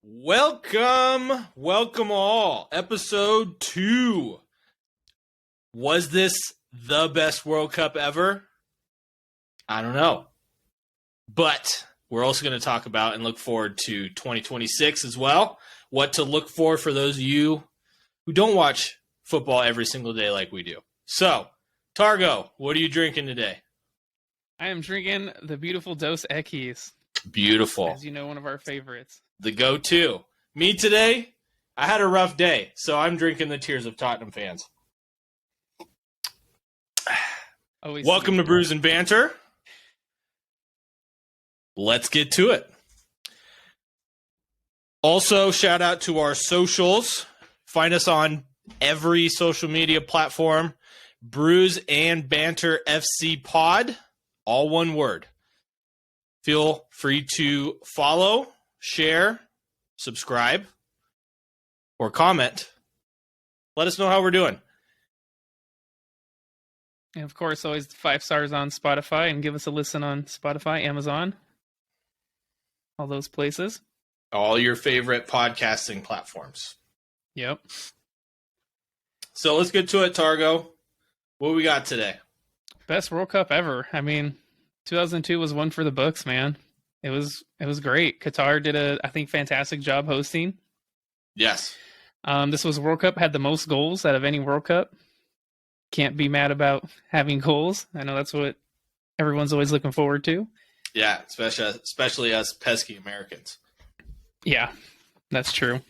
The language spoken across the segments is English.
Welcome all. Episode 2. Was this the best World Cup ever? I don't know. But we're also going to talk about and look forward to 2026 as well. What to look for those of you who don't watch football every single day like we do. So, Targo, what are you drinking today? I am drinking the beautiful Dos Equis. Beautiful. As you know, one of our favorites. The go-to. Me today, I had a rough day, so I'm drinking the tears of Tottenham fans. Welcome to Brews and Banter. Let's get to it. Also, shout out to our socials. Find us on every social media platform. Brews and Banter FC Pod. All one word. Feel free to follow, share, subscribe, or comment. Let us know how we're doing. And of course, always 5 stars on Spotify, and give us a listen on Spotify, Amazon, all those places. All your favorite podcasting platforms. Yep. So let's get to it, Targo. What we got today? Best World Cup ever. I mean, 2002 was one for the books, man. It was great. Qatar did I think, fantastic job hosting. Yes. This was World Cup, had the most goals out of any World Cup. Can't be mad about having goals. I know that's what everyone's always looking forward to. Yeah, especially us pesky Americans. Yeah, that's true.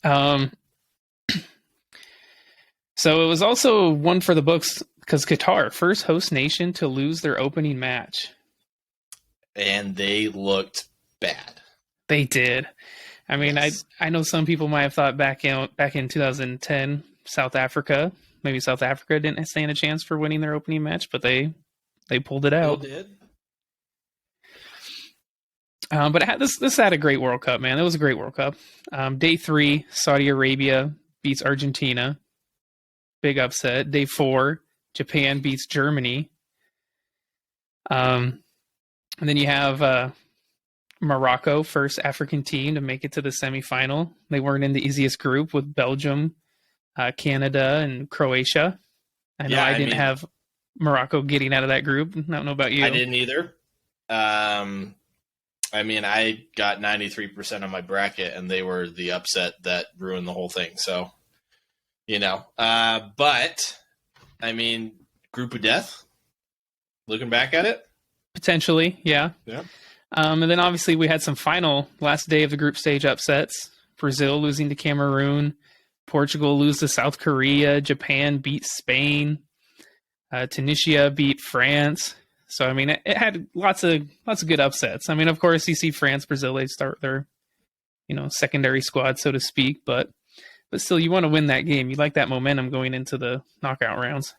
So it was also one for the books because Qatar, first host nation to lose their opening match. And they looked bad. They did. I mean, yes. I know some people might have thought back in 2010, South Africa didn't stand a chance for winning their opening match, but they pulled it out. They did. But this had a great World Cup, man. It was a great World Cup. Day 3, Saudi Arabia beats Argentina. Big upset. Day 4, Japan beats Germany. And then you have Morocco, first African team to make it to the semifinal. They weren't in the easiest group with Belgium, Canada, and Croatia. I know I didn't have Morocco getting out of that group. I don't know about you. I didn't either. I got 93% on my bracket, and they were the upset that ruined the whole thing. So, but, group of death, looking back at it. Potentially, yeah. Yeah. And then obviously we had some final last day of the group stage upsets. Brazil losing to Cameroon, Portugal lose to South Korea, Japan beat Spain, Tunisia beat France. So it had lots of good upsets. Of course you see France, Brazil, they start their secondary squad, so to speak, but still you want to win that game. You like that momentum going into the knockout rounds.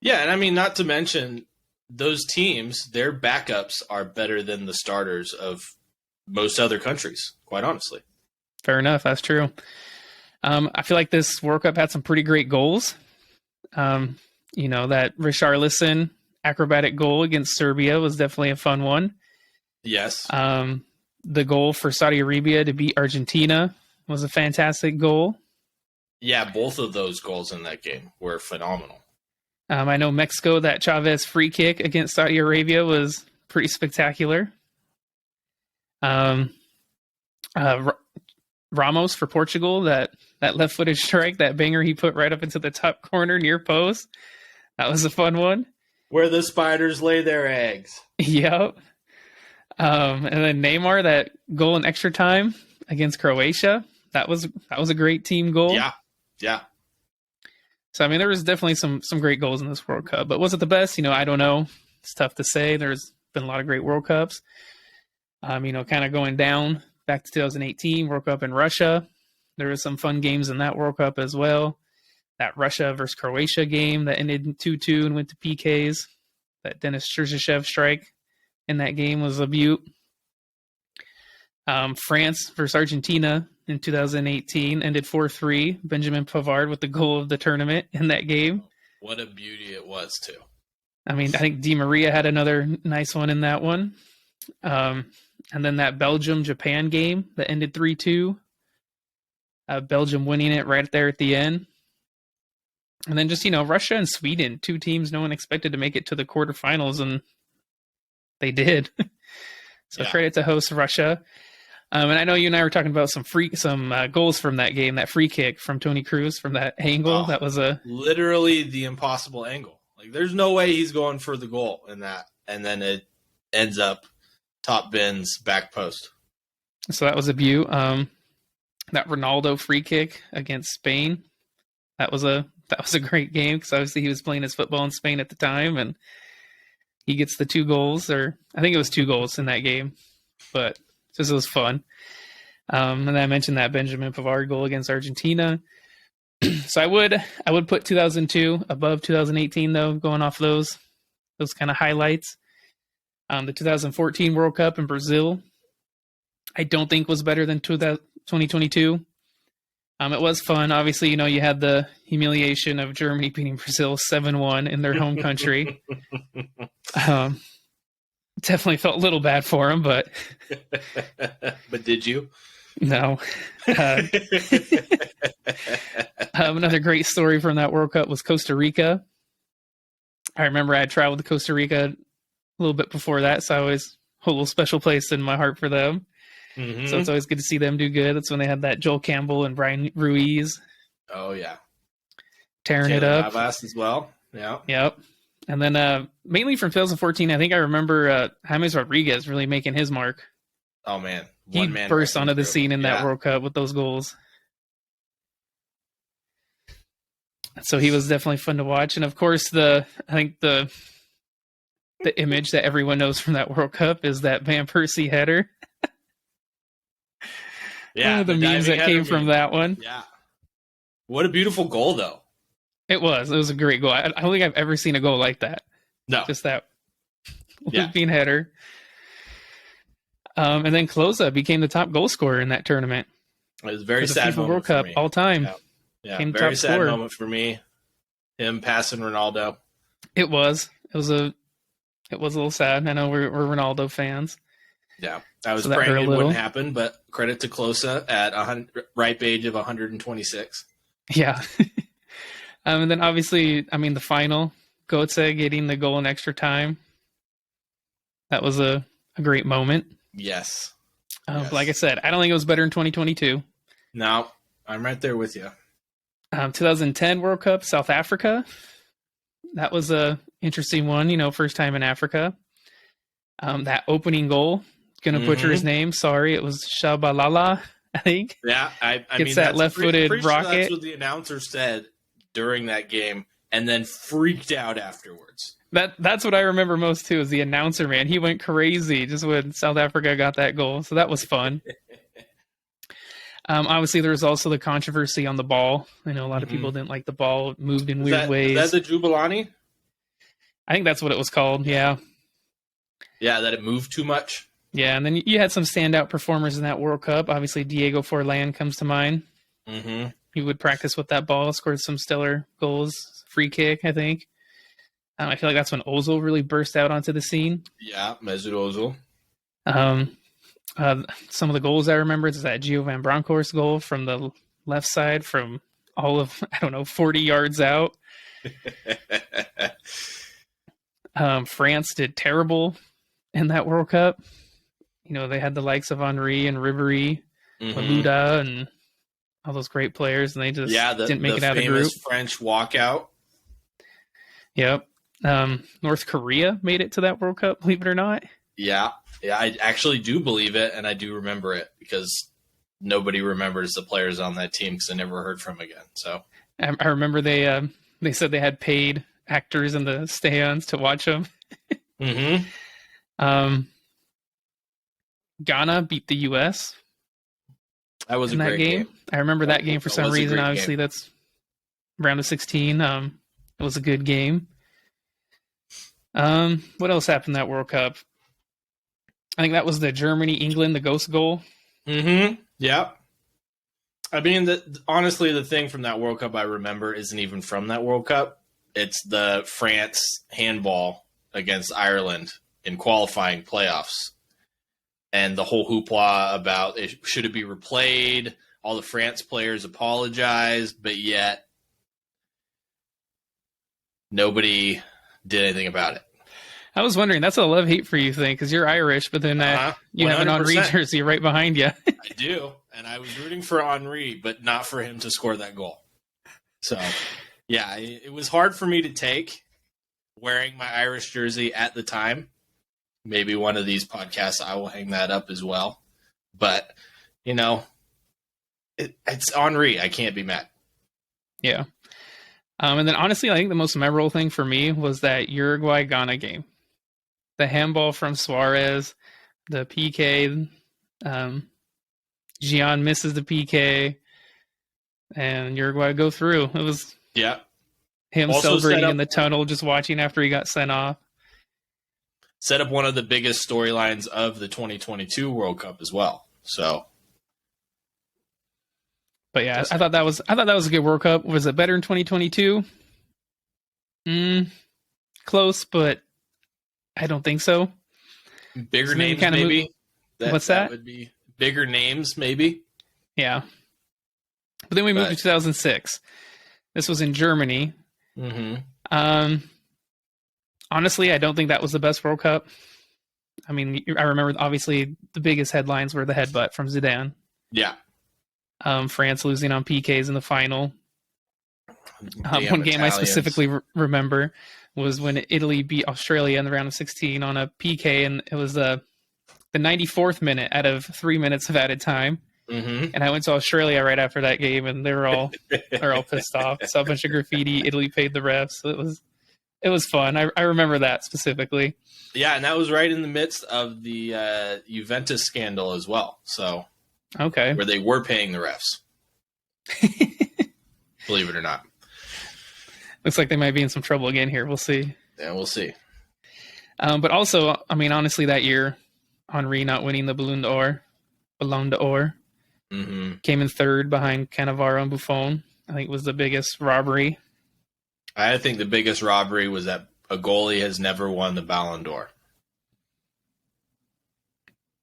Yeah, and not to mention those teams, their backups are better than the starters of most other countries, quite honestly. Fair enough. That's true. I feel like this World Cup had some pretty great goals. That Richarlison acrobatic goal against Serbia was definitely a fun one. Yes. The goal for Saudi Arabia to beat Argentina was a fantastic goal. Yeah, both of those goals in that game were phenomenal. I know Mexico, that Chavez free kick against Saudi Arabia was pretty spectacular. Ramos for Portugal, that left-footed strike, that banger he put right up into the top corner near post. That was a fun one. Where the spiders lay their eggs. Yep. And then Neymar, that goal in extra time against Croatia. That was a great team goal. Yeah. Yeah. So, there was definitely some great goals in this World Cup. But was it the best? I don't know. It's tough to say. There's been a lot of great World Cups. Kind of going down back to 2018, World Cup in Russia. There was some fun games in that World Cup as well. That Russia versus Croatia game that ended in 2-2 and went to PKs. That Denis Cheryshev strike in that game was a beaut. France versus Argentina in 2018 ended 4-3. Benjamin Pavard with the goal of the tournament in that game. What a beauty it was, too. I think Di Maria had another nice one in that one. And then that Belgium-Japan game that ended 3-2. Belgium winning it right there at the end. And then just, Russia and Sweden, two teams no one expected to make it to the quarterfinals, and they did. So credit to host Russia. And I know you and I were talking about some goals from that game, that free kick from Toni Kroos from that angle. That was literally the impossible angle. Like, there's no way he's going for the goal in that. And then it ends up top bins back post. So that was a beaut. That Ronaldo free kick against Spain, that was a great game because obviously he was playing his football in Spain at the time, and he gets the 2 goals, or I think it was 2 goals in that game, but just it was fun. And then I mentioned that Benjamin Pavard goal against Argentina. So I would put 2002 above 2018 though, going off those kind of highlights. The 2014 World Cup in Brazil, I don't think was better than 2022. It was fun. Obviously, you had the humiliation of Germany beating Brazil 7-1 in their home country. Definitely felt a little bad for them, but... But did you? No. Another great story from that World Cup was Costa Rica. I remember I had traveled to Costa Rica a little bit before that, so I always hold a little special place in my heart for them. Mm-hmm. So it's always good to see them do good. That's when they had that Joel Campbell and Brian Ruiz. Oh, yeah. Tearing it up. Navas as well. Yeah. Yep. And then mainly from 2014, I think I remember James Rodriguez really making his mark. Oh, man. He burst onto the scene in that World Cup with those goals. So he was definitely fun to watch. And, of course, I think the image that everyone knows from that World Cup is that Van Persie header. Yeah, the memes that came from that one. Yeah. What a beautiful goal, though. It was a great goal. I don't think I've ever seen a goal like that. No. Just that looping header. And then Klose became the top goal scorer in that tournament. It was a very sad moment World Cup for me. all time. Yeah, very sad moment for me. Him passing Ronaldo. It was a little sad. I know we're Ronaldo fans. Yeah, I was praying it wouldn't happen, but credit to Klose at ripe age of 126. Yeah. And then obviously, the final, Götze getting the goal in extra time. That was a great moment. Yes. Yes. Like I said, I don't think it was better in 2022. No, I'm right there with you. 2010 World Cup, South Africa. That was a interesting one, first time in Africa. That opening goal, gonna butcher his name. Sorry, it was Shabalala, I think. Yeah, I gets that left-footed rocket. Sure that's what the announcer said during that game, and then freaked out afterwards. That's what I remember most too. Is the announcer, man? He went crazy just when South Africa got that goal. So that was fun. Obviously, there was also the controversy on the ball. I know a lot of people didn't like the ball. It moved in weird ways. Is that the Jubilani? I think that's what it was called. Yeah. Yeah, that it moved too much. Yeah, and then you had some standout performers in that World Cup. Obviously, Diego Forlan comes to mind. Mm-hmm. He would practice with that ball, scored some stellar goals. Free kick, I think. I feel like that's when Ozil really burst out onto the scene. Yeah, Mesut Ozil. Some of the goals I remember is that Gio Van Bronckhorst goal from the left side from all of, 40 yards out. France did terrible in that World Cup. They had the likes of Henry and Ribéry, Malouda, and all those great players, and they just didn't make it out of the group. French walkout. Yep. North Korea made it to that World Cup, believe it or not. Yeah, I actually do believe it, and I do remember it because nobody remembers the players on that team because I never heard from them again. So I remember they said they had paid actors in the stands to watch them. Ghana beat the U.S. That was a great game. I remember that game for some reason. Obviously, that's round of 16. It was a good game. What else happened in that World Cup? I think that was the Germany-England, the ghost goal. Yeah. I mean, honestly, the thing from that World Cup I remember isn't even from that World Cup. It's the France handball against Ireland in qualifying playoffs. and the whole hoopla about should it be replayed. All the France players apologized, but yet nobody did anything about it. I was wondering, that's a love-hate for you thing, because you're Irish, but then you have an Henry jersey right behind you. I do, and I was rooting for Henry, but not for him to score that goal. So, yeah, it was hard for me to take wearing my Irish jersey at the time. Maybe one of these podcasts I will hang that up as well. But, you know, it's Henry. I can't be mad. Yeah. And then honestly, I think the most memorable thing for me was that Uruguay-Ghana game. The handball from Suarez, the PK, Gian misses the PK, and Uruguay go through. It was him also celebrating in the tunnel, just watching after he got sent off. Set up one of the biggest storylines of the 2022 World Cup as well. So, but yeah, I thought that was a good World Cup. Was it better in 2022? Close, but I don't think so. Bigger names, maybe. What's that? That would be bigger names, maybe. Yeah. But then we moved to 2006. This was in Germany. Mm-hmm. Honestly, I don't think that was the best World Cup. I mean, I remember obviously the biggest headlines were the headbutt from Zidane. Yeah. France losing on PKs in the final. One game I specifically remember was when Italy beat Australia in the round of 16 on a PK, and it was the 94th minute out of 3 minutes of added time. Mm-hmm. And I went to Australia right after that game, and they're all pissed off. Saw a bunch of graffiti. Italy paid the refs. So it was fun. I remember that specifically. Yeah, and that was right in the midst of the Juventus scandal as well. So okay, where they were paying the refs, believe it or not. Looks like they might be in some trouble again here. We'll see. Yeah, we'll see. But also, I mean, honestly, that year, Henry not winning the Ballon d'Or, mm-hmm. came in third behind Cannavaro and Buffon. I think it was the biggest robbery. I think the biggest robbery was that a goalie has never won the Ballon d'Or.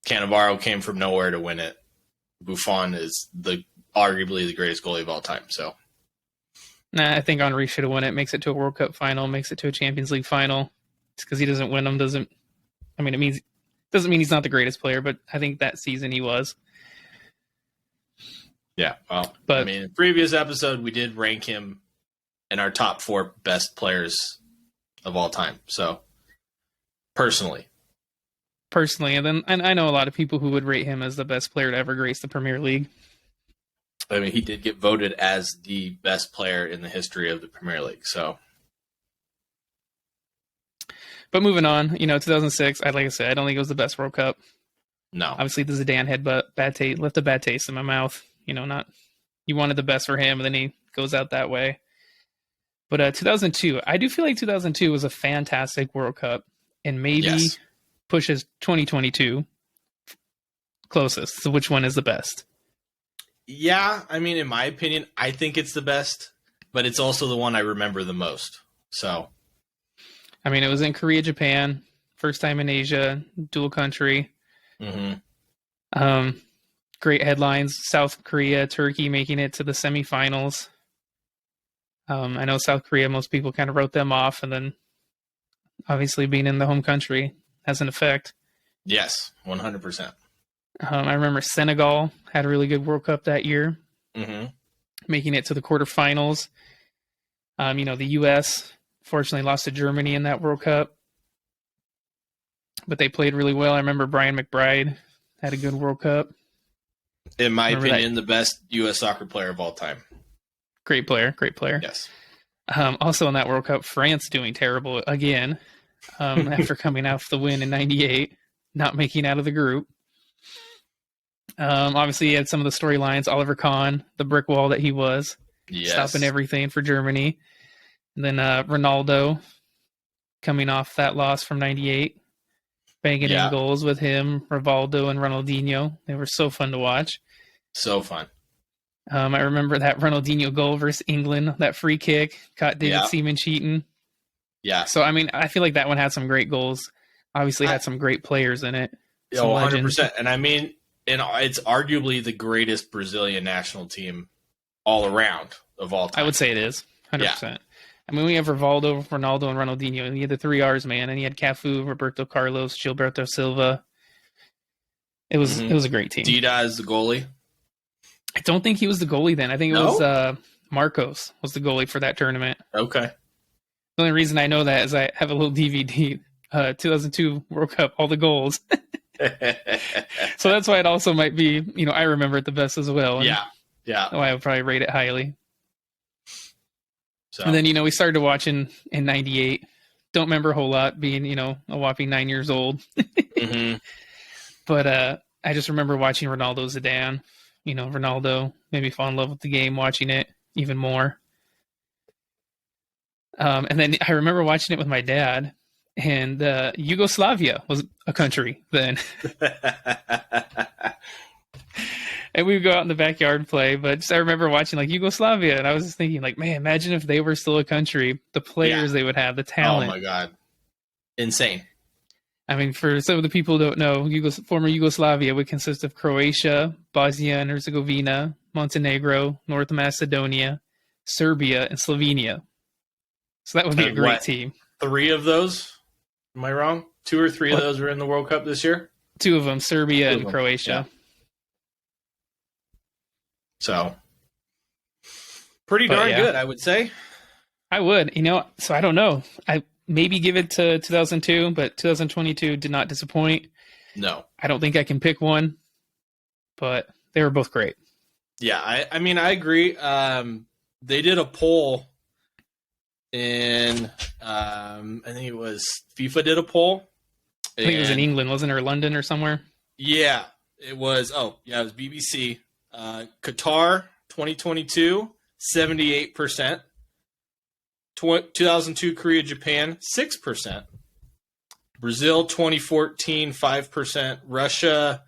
Cannavaro came from nowhere to win it. Buffon is arguably the greatest goalie of all time. So, I think Henry should have won it. Makes it to a World Cup final. Makes it to a Champions League final. It's because he doesn't win them. Doesn't mean he's not the greatest player, but I think that season he was. Yeah, well, but I mean, in the previous episode we did rank him in our top 4 best players of all time. So, personally, and I know a lot of people who would rate him as the best player to ever grace the Premier League. I mean, he did get voted as the best player in the history of the Premier League. So, but moving on, 2006. Like I said, I don't think it was the best World Cup. No, obviously the Zidane headbutt left a bad taste in my mouth. You wanted the best for him, and then he goes out that way. But 2002, I do feel like 2002 was a fantastic World Cup, and maybe pushes 2022 closest. So which one is the best? Yeah, I mean, in my opinion, I think it's the best, but it's also the one I remember the most. So, I mean, it was in Korea, Japan, first time in Asia, dual country. Mm-hmm. Great headlines: South Korea, Turkey making it to the semifinals. I know South Korea, most people kind of wrote them off, and then obviously being in the home country has an effect. Yes, 100%. I remember Senegal had a really good World Cup that year, making it to the quarterfinals. The U.S. fortunately lost to Germany in that World Cup, but they played really well. I remember Brian McBride had a good World Cup. In my opinion, the best U.S. soccer player of all time. Great player. Yes. Also in that World Cup, France doing terrible again after coming out the win in '98, not making out of the group. Obviously, he had some of the storylines. Oliver Kahn, the brick wall that he was, stopping everything for Germany. And then Ronaldo coming off that loss from '98, banging in goals with him, Rivaldo and Ronaldinho. They were so fun to watch. So fun. I remember that Ronaldinho goal versus England, that free kick, caught David Seaman cheating. Yeah. So, I mean, I feel like that one had some great goals. Obviously had some great players in it. some legends. 100%. And I mean, it's arguably the greatest Brazilian national team all around of all time. I would say it is 100%. Yeah. I mean, we have Rivaldo, Ronaldo, and Ronaldinho, and he had the 3 R's, man. And he had Cafu, Roberto Carlos, Gilberto Silva. It was a great team. Dida is the goalie. I don't think he was the goalie then. I think it was Marcos was the goalie for that tournament. Okay. The only reason I know that is I have a little DVD, 2002 World Cup, all the goals. So that's why it also might be, I remember it the best as well. Yeah. Why I would probably rate it highly. So. And then, we started watching in 98. Don't remember a whole lot, being, a whopping 9 years old. Mm-hmm. But I just remember watching Ronaldo Zidane. Ronaldo made me fall in love with the game, watching it even more. And then I remember watching it with my dad, and Yugoslavia was a country then. And we would go out in the backyard and play, but I remember watching Yugoslavia, and I was just thinking man, imagine if they were still a country, the players they would have, the talent. Oh my God. Insane. I mean, for some of the people who don't know, former Yugoslavia would consist of Croatia, Bosnia and Herzegovina, Montenegro, North Macedonia, Serbia, and Slovenia. So that would be a great team. 3 of those? Am I wrong? 2 or 3 of those were in the World Cup this year? 2 of them, Serbia and Croatia. Yeah. So, pretty darn good, I would say. I would. So I don't know. I maybe give it to 2002, but 2022 did not disappoint. No. I don't think I can pick one, but they were both great. Yeah, I mean, I agree. They did a poll in, I think it was FIFA did a poll. I think it was in England, wasn't it, or London or somewhere? Yeah, it was. Oh, yeah, it was BBC. Qatar 2022, 78%. 2002 Korea, Japan, 6%. Brazil 2014, 5%. Russia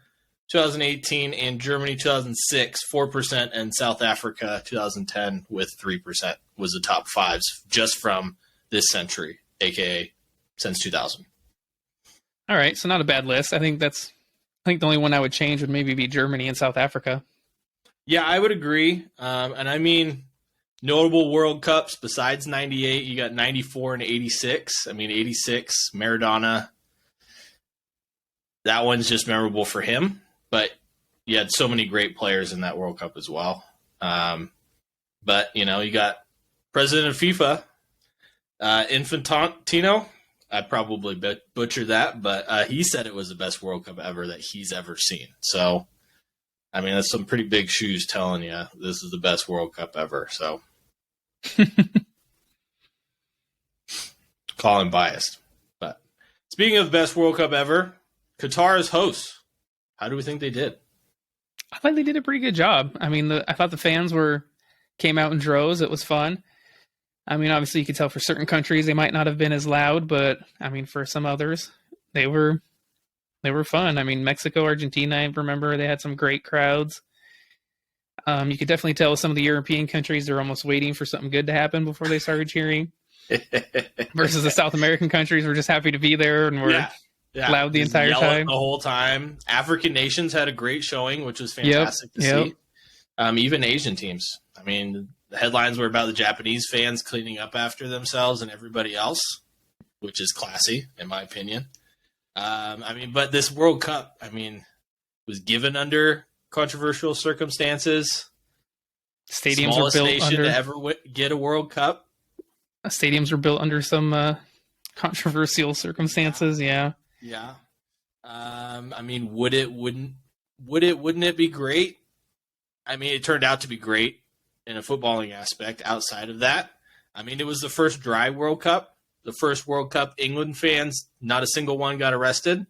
2018 and Germany 2006, 4%. And South Africa 2010 with 3% was the top 5s just from this century, aka since 2000. All right, so not a bad list. I think the only one I would change would maybe be Germany and South Africa. Yeah, I would agree. And I mean, notable World Cups besides 98, you got 94 and 86. I mean, 86, Maradona. That one's just memorable for him. But you had so many great players in that World Cup as well. But, you got president of FIFA, Infantino. I probably butchered that, but he said it was the best World Cup ever that he's ever seen. So, I mean, that's some pretty big shoes telling you this is the best World Cup ever. So, call him biased. But speaking of the best World Cup ever, Qatar is hosts. How do we think they did? I thought they did a pretty good job. I mean, I thought the fans came out in droves. It was fun. I mean, obviously you could tell for certain countries they might not have been as loud, but I mean, for some others, they were fun. I mean, Mexico, Argentina, I remember they had some great crowds. You could definitely tell with some of the European countries, they're almost waiting for something good to happen before they started cheering. Versus the South American countries were just happy to be there and were loud the entire time. The whole time. African nations had a great showing, which was fantastic to see. Even Asian teams. I mean, the headlines were about the Japanese fans cleaning up after themselves and everybody else, which is classy, in my opinion. But this World Cup, was given under controversial circumstances. Stadiums Smallest were built nation under to ever get a World Cup. Stadiums were built under some controversial circumstances. Yeah. Wouldn't it be great? I mean, it turned out to be great in a footballing aspect. Outside of that, it was the first dry World Cup. The first World Cup, England fans, not a single one got arrested.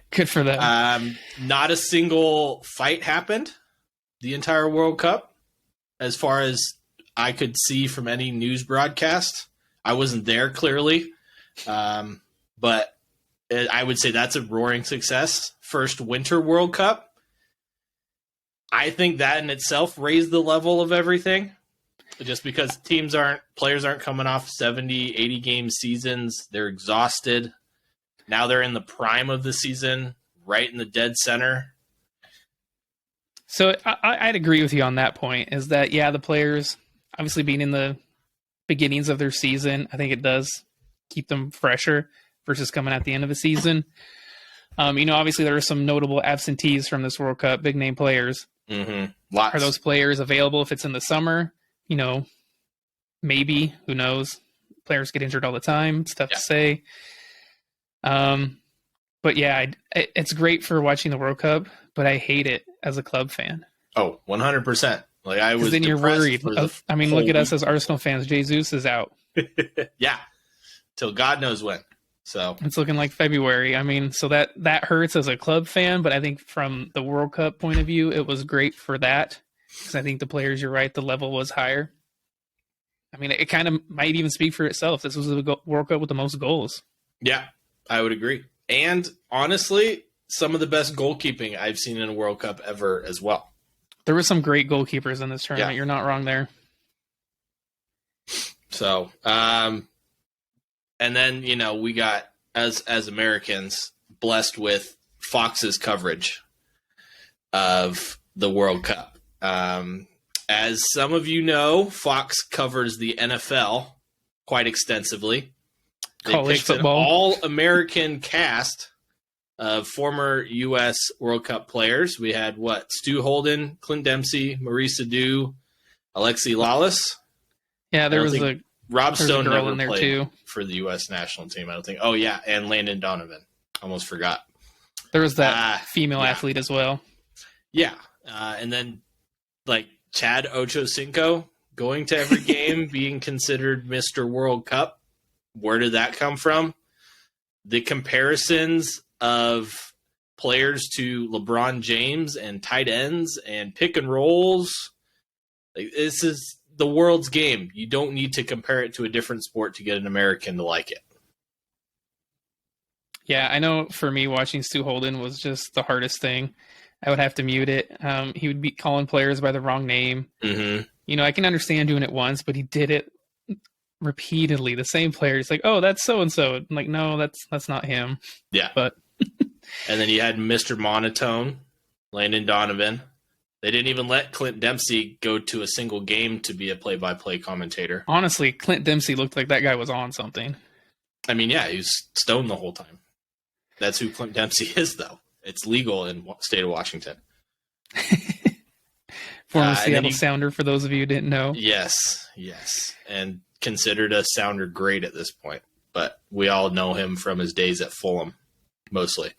Good for them. Not a single fight happened the entire World Cup, as far as I could see from any news broadcast. I wasn't there, clearly. But I would say that's a roaring success. First Winter World Cup. I think that in itself raised the level of everything. Just because players aren't coming off 70, 80 game seasons. They're exhausted. Now they're in the prime of the season, right in the dead center. So I'd agree with you on that point, is that, yeah, the players obviously being in the beginnings of their season, I think it does keep them fresher versus coming at the end of the season. Obviously there are some notable absentees from this World Cup, big name players. Mm-hmm. Lots. Are those players available if it's in the summer? Maybe, who knows? Players get injured all the time. It's tough to say. But yeah, it's great for watching the World Cup, but I hate it as a club fan. Oh, 100%. Like, I was then you're worried. Look at us as Arsenal fans. Jesus is out. Yeah. Till God knows when. So it's looking like February. So that hurts as a club fan, but I think from the World Cup point of view, it was great for that. Because I think the players, you're right, the level was higher. It kind of might even speak for itself. This was the World Cup with the most goals. Yeah, I would agree. And honestly, some of the best goalkeeping I've seen in a World Cup ever as well. There were some great goalkeepers in this tournament. Yeah. You're not wrong there. So, and then, we got, as Americans, blessed with Fox's coverage of the World Cup. As some of you know, Fox covers the NFL quite extensively. They college football. An all-American cast of former U.S. World Cup players. We had, Stu Holden, Clint Dempsey, Maurice Adu, Alexi Lawless. Yeah, there was Rob Stone girl never in there played too for the U.S. national team, I don't think. Oh, yeah, and Landon Donovan. Almost forgot. There was that female athlete as well. Yeah, and then, Chad Ochocinco going to every game, being considered Mr. World Cup. Where did that come from? The comparisons of players to LeBron James and tight ends and pick and rolls. This is the world's game. You don't need to compare it to a different sport to get an American to like it. Yeah, I know for me, watching Stu Holden was just the hardest thing. I would have to mute it. He would be calling players by the wrong name. Mm-hmm. I can understand doing it once, but he did it repeatedly. The same player. He's like, "Oh, that's so and so." I'm like, no, that's not him. Yeah, but and then you had Mr. Monotone, Landon Donovan. They didn't even let Clint Dempsey go to a single game to be a play-by-play commentator. Honestly, Clint Dempsey looked like that guy was on something. Yeah, he was stoned the whole time. That's who Clint Dempsey is, though. It's legal in the state of Washington. Former Seattle Sounder, for those of you who didn't know. Yes. And considered a Sounder great at this point. But we all know him from his days at Fulham, mostly.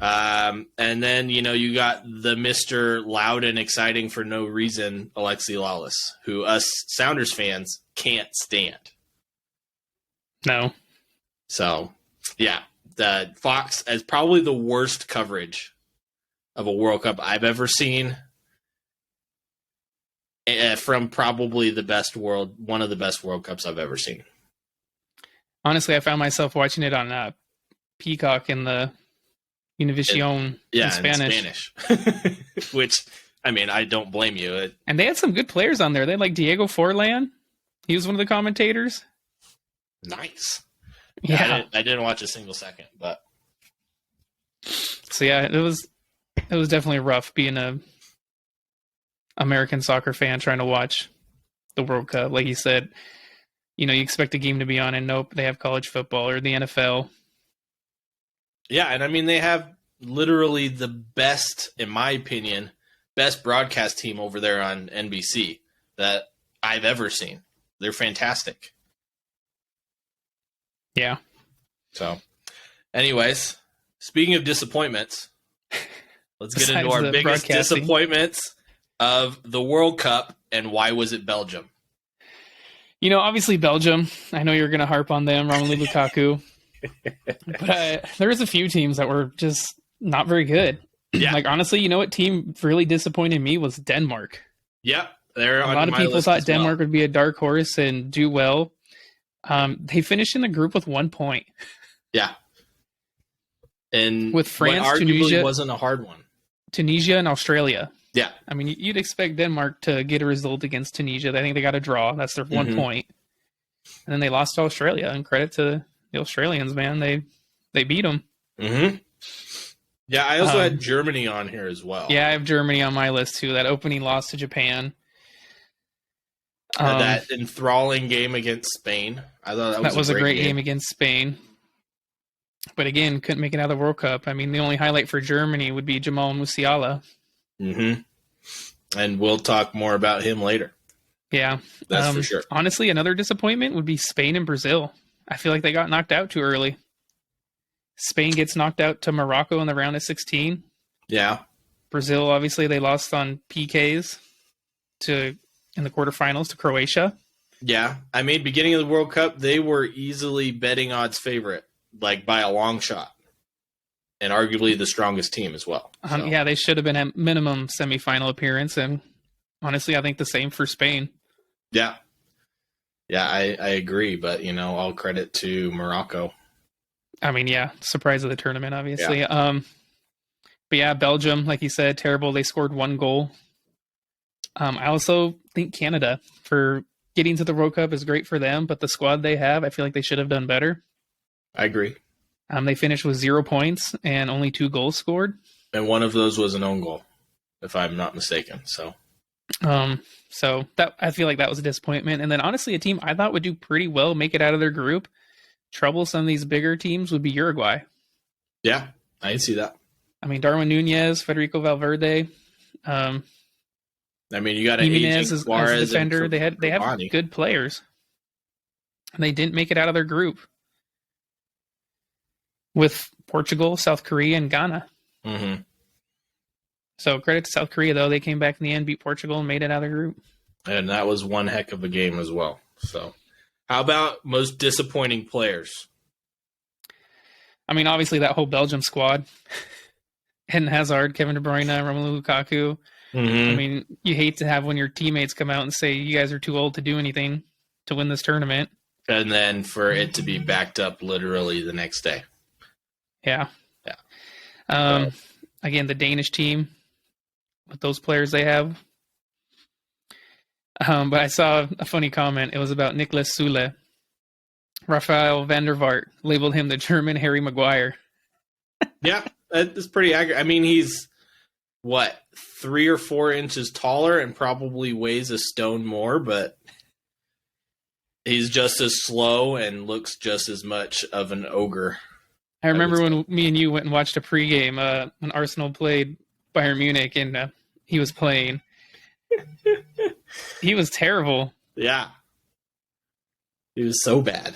And then, you got the Mr. Loud and exciting for no reason, Alexi Lawless, who us Sounders fans can't stand. No. So, yeah. The Fox has probably the worst coverage of a World Cup I've ever seen, from probably one of the best World Cups I've ever seen. Honestly, I found myself watching it on Peacock in the Univision in Spanish. Which, I don't blame you. And they had some good players on there. They had Diego Forlan. He was one of the commentators. Nice. Yeah, I didn't watch a single second, but so yeah, it was definitely rough being a American soccer fan trying to watch the World Cup. Like you said, you expect a game to be on, and nope, they have college football or the NFL. Yeah, and they have literally the best, in my opinion, best broadcast team over there on NBC that I've ever seen. They're fantastic. Yeah. So, anyways, speaking of disappointments, let's get into our biggest disappointments of the World Cup, and why was it Belgium? Obviously Belgium. I know you're going to harp on them, Romelu Lukaku. But there was a few teams that were just not very good. Yeah. Honestly, what team really disappointed me was Denmark. Yep. A lot of people thought Denmark would be a dark horse and do well. They finished in the group with 1 point. Yeah. And with France, arguably Tunisia wasn't a hard one. Tunisia and Australia. Yeah. You'd expect Denmark to get a result against Tunisia. I think they got a draw. That's their 1 point. And then they lost to Australia. And credit to the Australians, man. They They beat them. Mm-hmm. Yeah, I also had Germany on here as well. Yeah, I have Germany on my list too. That opening loss to Japan. That enthralling game against Spain. I thought that was a great game against Spain. But again, couldn't make it out of the World Cup. I mean, the only highlight for Germany would be Jamal Musiala. Mm-hmm. And we'll talk more about him later. Yeah. That's for sure. Honestly, another disappointment would be Spain and Brazil. I feel like they got knocked out too early. Spain gets knocked out to Morocco in the round of 16. Yeah. Brazil, obviously, they lost on PKs in the quarterfinals to Croatia. Yeah. I mean, beginning of the World Cup, they were easily betting odds favorite, like by a long shot. And arguably the strongest team as well. So. Yeah, they should have been at minimum semifinal appearance. And honestly, I think the same for Spain. Yeah. Yeah, I agree. But, all credit to Morocco. I mean, yeah, surprise of the tournament, obviously. Yeah. But yeah, Belgium, like you said, terrible. They scored 1 goal. I also think Canada, for getting to the World Cup, is great for them. But the squad they have, I feel like they should have done better. I agree. They finished with 0 points and only 2 goals scored. And one of those was an own goal, if I'm not mistaken. So that I feel like that was a disappointment. And then honestly, a team I thought would do pretty well, make it out of their group, trouble some of these bigger teams, would be Uruguay. Yeah, I can see that. I mean, Darwin Nunez, Federico Valverde. I mean, you got an Jimenez as a defender. They have good players. And they didn't make it out of their group with Portugal, South Korea, and Ghana. Mm-hmm. So credit to South Korea, though. They came back in the end, beat Portugal, and made it out of the group. And that was one heck of a game as well. So how about most disappointing players? I mean, obviously that whole Belgium squad. Eden Hazard, Kevin De Bruyne, Romelu Lukaku. Mm-hmm. I mean, you hate to have when your teammates come out and say you guys are too old to do anything to win this tournament. And then for it to be backed up literally the next day. Yeah. Yeah. Again, the Danish team with those players they have. But I saw a funny comment. It was about Niklas Sule. Rafael van der Vaart labeled him the German Harry Maguire. Yeah, that's pretty accurate. I mean, he's, 3 or 4 inches taller and probably weighs a stone more, but he's just as slow and looks just as much of an ogre. I remember when me and you went and watched a pregame when Arsenal played Bayern Munich and he was playing. He was terrible. Yeah. He was so bad.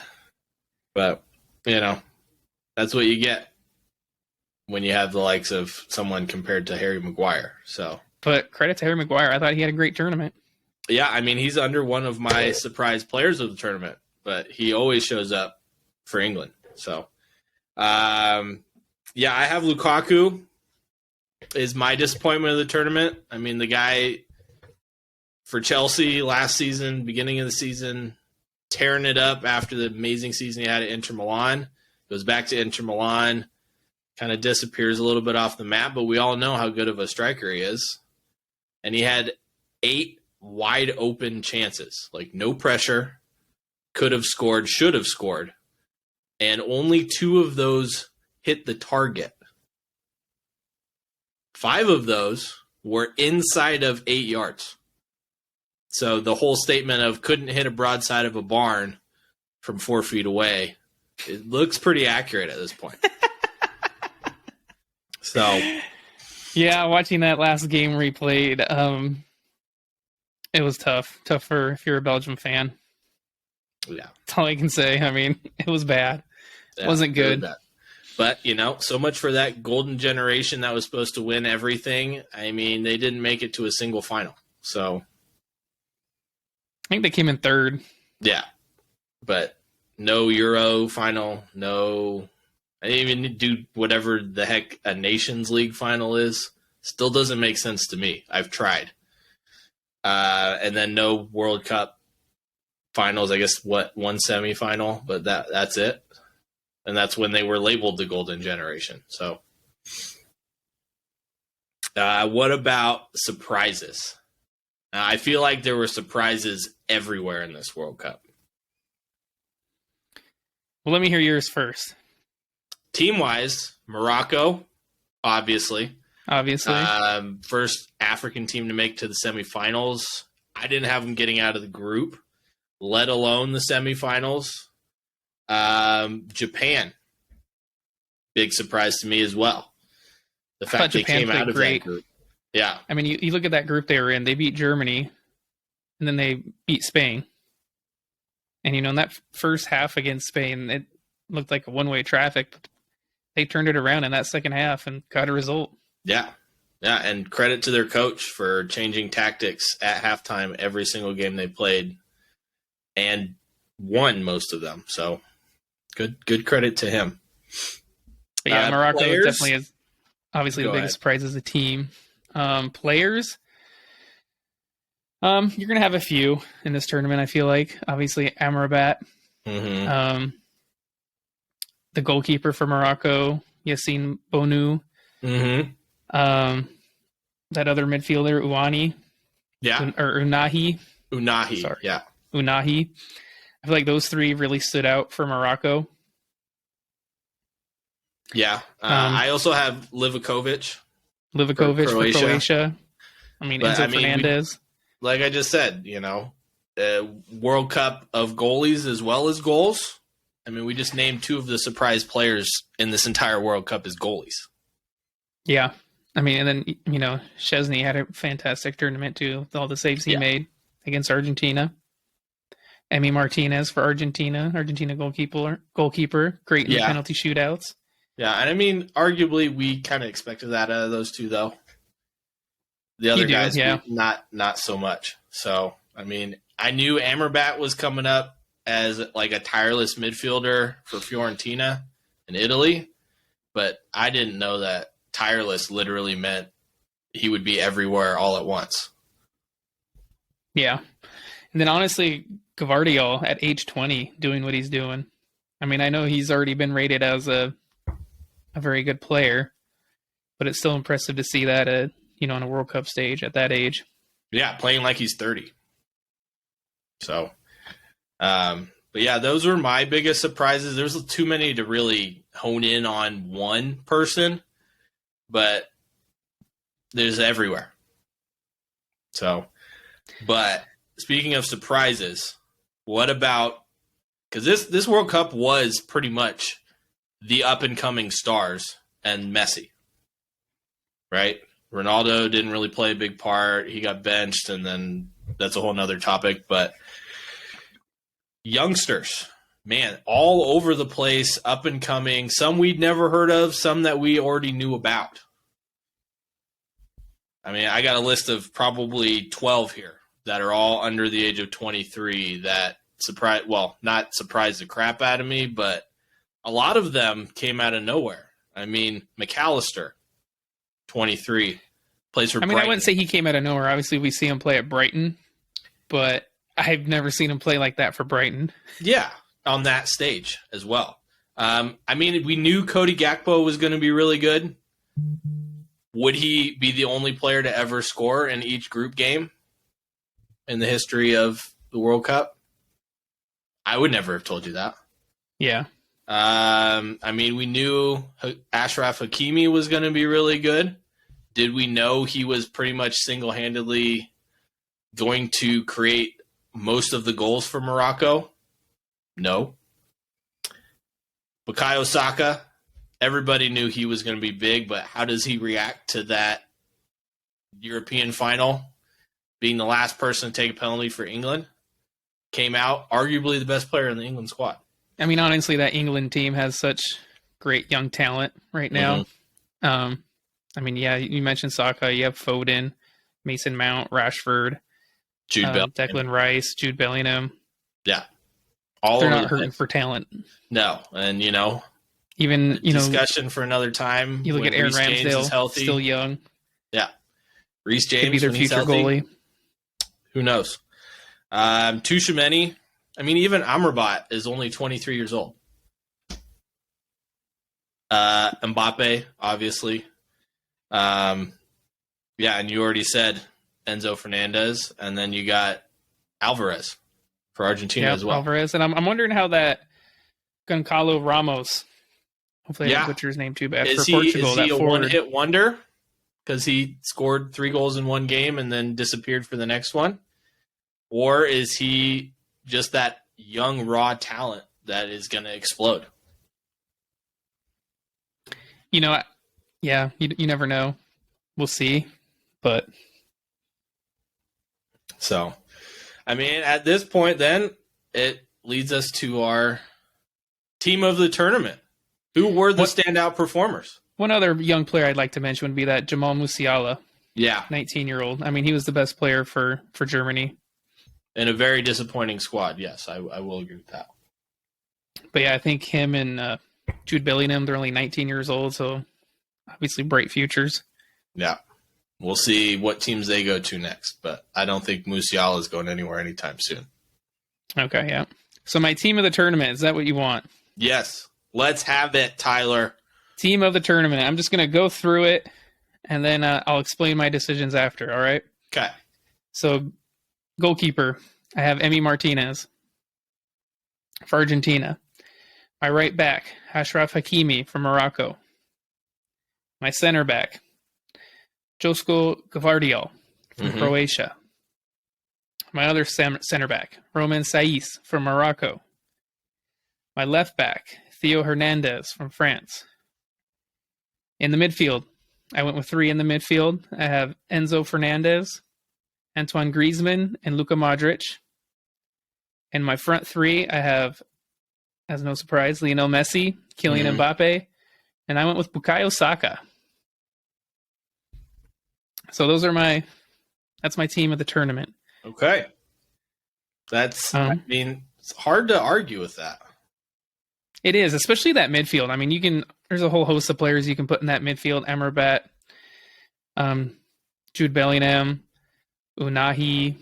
But, that's what you get when you have the likes of someone compared to Harry Maguire. So, but credit to Harry Maguire. I thought he had a great tournament. Yeah, I mean, he's under one of my surprise players of the tournament, but he always shows up for England. So, I have Lukaku is my disappointment of the tournament. I mean, the guy for Chelsea last season, beginning of the season, tearing it up after the amazing season he had at Inter Milan. Goes back to Inter Milan, kind of disappears a little bit off the map, but we all know how good of a striker he is. And he had 8 wide open chances, like no pressure, could have scored, should have scored. And only 2 of those hit the target. 5 of those were inside of 8 yards. So the whole statement of couldn't hit a broadside of a barn from 4 feet away, it looks pretty accurate at this point. So, yeah, watching that last game replayed, it was tough. Tougher if you're a Belgium fan. Yeah. That's all I can say. I mean, it was bad. Yeah, wasn't good. Bad. But, so much for that golden generation that was supposed to win everything. I mean, they didn't make it to a single final. So, I think they came in 3rd. Yeah. But no Euro final, no. I didn't even do whatever the heck a Nations League final is. Still doesn't make sense to me. I've tried. And then no World Cup finals. I guess, one semifinal, but that's it. And that's when they were labeled the golden generation. So, what about surprises? I feel like there were surprises everywhere in this World Cup. Well, let me hear yours first. Team-wise, Morocco, obviously. First African team to make to the semifinals. I didn't have them getting out of the group, let alone the semifinals. Japan, big surprise to me as well. The fact they came out of that group. Yeah. I mean, you look at that group they were in. They beat Germany, and then they beat Spain. And, in that first half against Spain, it looked like a one-way traffic. But they turned it around in that second half and got a result. Yeah. Yeah, and credit to their coach for changing tactics at halftime every single game they played and won most of them. So good credit to him. But yeah, Morocco definitely is obviously the biggest surprise as a team. Players, you're going to have a few in this tournament, I feel like. Obviously, Amrabat. Mm-hmm. The goalkeeper for Morocco, Yassine Bounou. Mm-hmm. That other midfielder, Ouani. Yeah. Or Unahi. Unahi, sorry. Yeah. Unahi. I feel like those three really stood out for Morocco. Yeah. I also have Livakovic. For Croatia. I mean, Enzo Fernandez. Like I just said, World Cup of goalies as well as goals. I mean, we just named two of the surprise players in this entire World Cup as goalies. Yeah. I mean, and then, Szczesny had a fantastic tournament too, with all the saves he made against Argentina. Emi Martinez for Argentina goalkeeper, great in the penalty shootouts. Yeah, and I mean, arguably, we kind of expected that out of those two, though. The other guys, not so much. So, I mean, I knew Amrabat was coming up as like a tireless midfielder for Fiorentina in Italy, but I didn't know that tireless literally meant he would be everywhere all at once. Yeah. And then honestly, Gvardiol at age 20 doing what he's doing. I mean, I know he's already been rated as a very good player, but it's still impressive to see that on a World Cup stage at that age. Yeah, playing like he's 30. So, but yeah, those were my biggest surprises. There's too many to really hone in on one person, but there's everywhere. So, but speaking of surprises, what about, because this World Cup was pretty much the up-and-coming stars and Messi, right? Ronaldo didn't really play a big part. He got benched, and then that's a whole nother topic. But youngsters, man, all over the place, up-and-coming, some we'd never heard of, some that we already knew about. I mean, I got a list of probably 12 here that are all under the age of 23 that not surprised the crap out of me, but a lot of them came out of nowhere. I mean, McAllister, 23, plays for Brighton. I wouldn't say he came out of nowhere. Obviously, we see him play at Brighton, but I've never seen him play like that for Brighton. Yeah, on that stage as well. I mean, we knew Cody Gakpo was going to be really good. Would he be the only player to ever score in each group game in the history of the World Cup? I would never have told you that. Yeah. I mean, we knew Ashraf Hakimi was going to be really good. Did we know he was pretty much single-handedly going to create most of the goals for Morocco? No. Bukayo Saka, everybody knew he was going to be big, but how does he react to that European final? Being the last person to take a penalty for England, came out arguably the best player in the England squad. I mean, honestly, that England team has such great young talent right now. Mm-hmm. I mean, yeah, you mentioned Saka. You have Foden, Mason Mount, Rashford, Jude Bellingham. Declan Rice, Jude Bellingham. Yeah. They're not hurting for talent. No. And, even, discussion for another time. You look at Aaron Ramsdale, still young. Yeah. Reece James could be their future goalie. Who knows? Tchouaméni. I mean, even Amrabat is only 23 years old. Mbappe, obviously. Yeah, and you already said Enzo Fernandez, and then you got Alvarez for Argentina as well. Alvarez, and I'm wondering how that Goncalo Ramos Hopefully I didn't butcher his name too bad. Is For Portugal, is he that a forward. one-hit wonder because he scored 3 goals in one game and then disappeared for the next one? Or is he just that young, raw talent that is going to explode? You know, yeah, you never know. We'll see. But So, I mean, at this point, then it leads us to our team of the tournament. Who were the standout performers? one other young player I'd like to mention would be that Jamal Musiala, Yeah, 19-year-old. I mean, he was the best player for Germany. in a very disappointing squad. Yes, I will agree with that. But yeah, I think him and Jude Bellingham, they're only 19 years old, so obviously bright futures. Yeah, we'll see what teams they go to next, but I don't think Musiala is going anywhere anytime soon. Okay, yeah. So my team of the tournament, is that what you want? Yes, let's have it, Tyler. Team of the tournament. I'm just going to go through it, and then I'll explain my decisions after, all right? Okay. So goalkeeper, I have Emi Martinez for Argentina. My right back, Ashraf Hakimi from Morocco. My center back, Josko Gvardiol from Croatia. My other center back, Roman Saiz from Morocco. My left back, Theo Hernandez from France. In the midfield, I went with 3 in the midfield. I have Enzo Fernandez, Antoine Griezmann, and Luka Modric. In my front 3, I have, as no surprise, Lionel Messi, Kylian Mbappe, and I went with Bukayo Saka. So that's my team of the tournament. Okay. I mean, it's hard to argue with that. It is, especially that midfield. I mean, there's a whole host of players you can put in that midfield. Amrabat, Jude Bellingham, Unahi.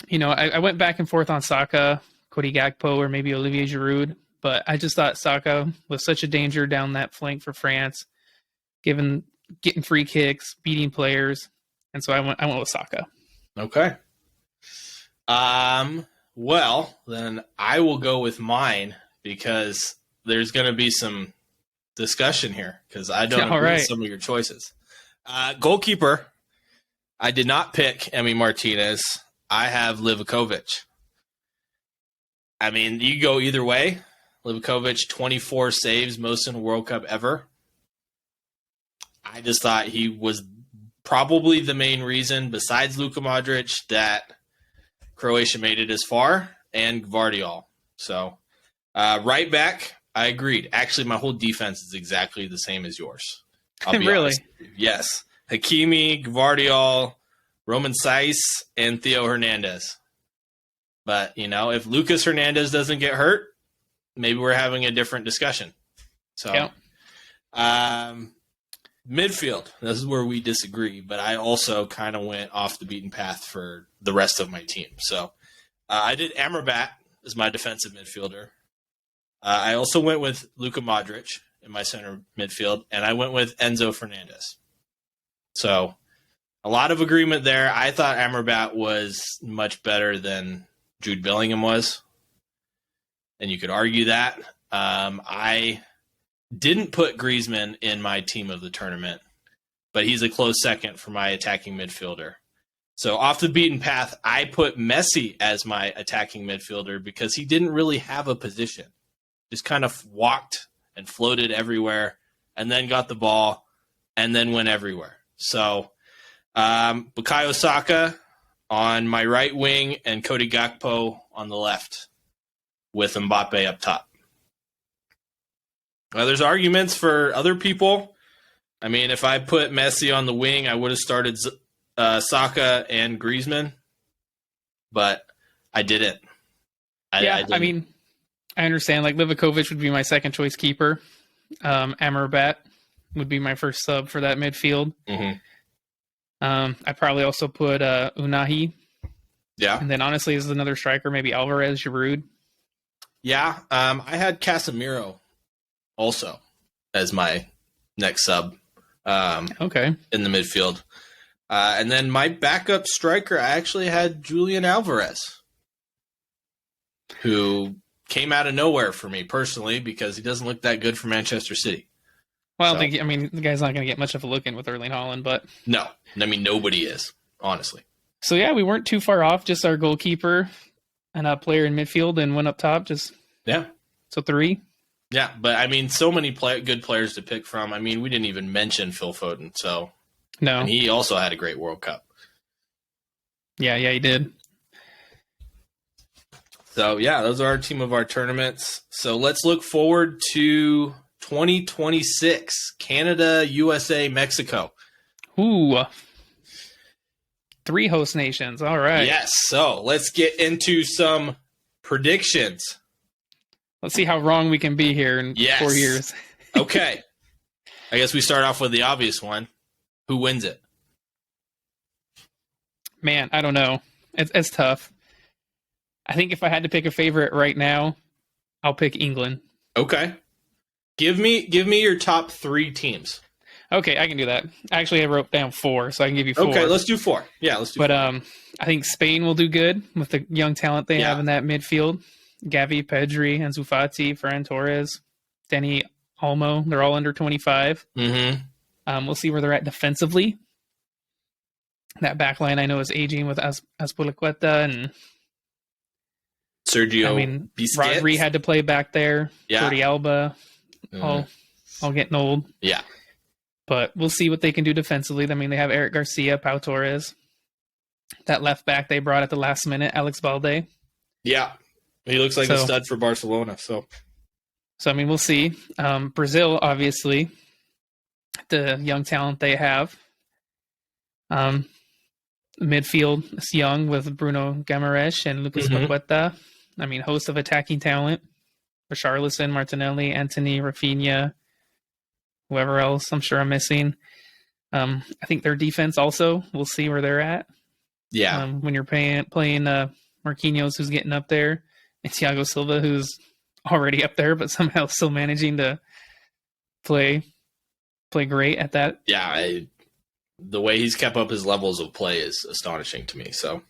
You know, I went back and forth on Saka, Cody Gakpo, or maybe Olivier Giroud, but I just thought Saka was such a danger down that flank for France, getting free kicks, beating players, and so I went with Saka. Okay. Well, then I will go with mine because there's going to be some discussion here because I don't agree with some of your choices. Goalkeeper, I did not pick Emi Martinez. I have Livakovic. I mean, you go either way. Livakovic, 24 saves, most in a World Cup ever. I just thought he was probably the main reason, besides Luka Modric, that Croatia made it as far, and Gvardiol. So, right back, I agreed. Actually, my whole defense is exactly the same as yours. I'll be really? honest. Yes. Hakimi, Gvardiol, Roman Saiz, and Theo Hernandez. But, you know, if Lucas Hernandez doesn't get hurt, maybe we're having a different discussion. So, midfield, this is where we disagree, but I also kind of went off the beaten path for the rest of my team. So I did Amrabat as my defensive midfielder. I also went with Luka Modric in my center midfield, and I went with Enzo Fernandez. So a lot of agreement there. I thought Amrabat was much better than Jude Bellingham was, and you could argue that. I didn't put Griezmann in my team of the tournament, but he's a close second for my attacking midfielder. So off the beaten path, I put Messi as my attacking midfielder because he didn't really have a position. Just kind of walked and floated everywhere and then got the ball and then went everywhere. So Bukayo Saka on my right wing and Cody Gakpo on the left with Mbappe up top. There's arguments for other people. I mean, if I put Messi on the wing, I would have started Saka and Griezmann, but I didn't. I didn't. I mean, I understand. Like, Livakovic would be my second choice keeper. Amrabat would be my first sub for that midfield. I probably also put Unahi. Yeah. And then, honestly, as another striker, maybe Alvarez, Giroud. Yeah. I had Casemiro also as my next sub in the midfield. And then my backup striker, I actually had Julian Alvarez, who came out of nowhere for me personally because he doesn't look that good for Manchester City. Well, I don't think, the guy's not going to get much of a look in with Erling Haaland, but. No. I mean, nobody is, honestly. So, yeah, we weren't too far off. Just our goalkeeper and a player in midfield and one up top. Yeah. So 3. Yeah, but I mean, so many good players to pick from. I mean, we didn't even mention Phil Foden. So. No. And he also had a great World Cup. Yeah, he did. So, yeah, those are our team of our tournaments. So let's look forward to 2026, Canada, USA, Mexico. Ooh. 3 host nations. All right. Yes. So let's get into some predictions. Let's see how wrong we can be here in 4 years. Okay. I guess we start off with the obvious one. Who wins it? Man, I don't know. It's tough. I think if I had to pick a favorite right now, I'll pick England. Okay. Give me your top 3 teams. Okay, I can do that. Actually, I wrote down 4, so I can give you 4. Okay, let's do 4. Yeah, let's do 4. But I think Spain will do good with the young talent they have in that midfield. Gavi, Pedri, Ansu Fati, Ferran Torres, Dani Olmo. They're all under 25. Mm-hmm. We'll see where they're at defensively. That back line I know is aging with Azpilicueta and Sergio Busquets. Rodri had to play back there. Yeah. Jordi Alba. All getting old. Yeah. But we'll see what they can do defensively. I mean, they have Eric Garcia, Pau Torres. That left back they brought at the last minute, Alex Balde. Yeah. He looks like a stud for Barcelona. So, I mean, we'll see. Brazil, obviously, the young talent they have. Midfield is young with Bruno Guimaraes and Lucas Paqueta. I mean, host of attacking talent. Richarlison, Martinelli, Antony, Rafinha, whoever else I'm sure I'm missing. I think their defense also, we'll see where they're at. Yeah. When you're playing Marquinhos, who's getting up there, and Thiago Silva, who's already up there, but somehow still managing to play great at that. Yeah, the way he's kept up his levels of play is astonishing to me. So,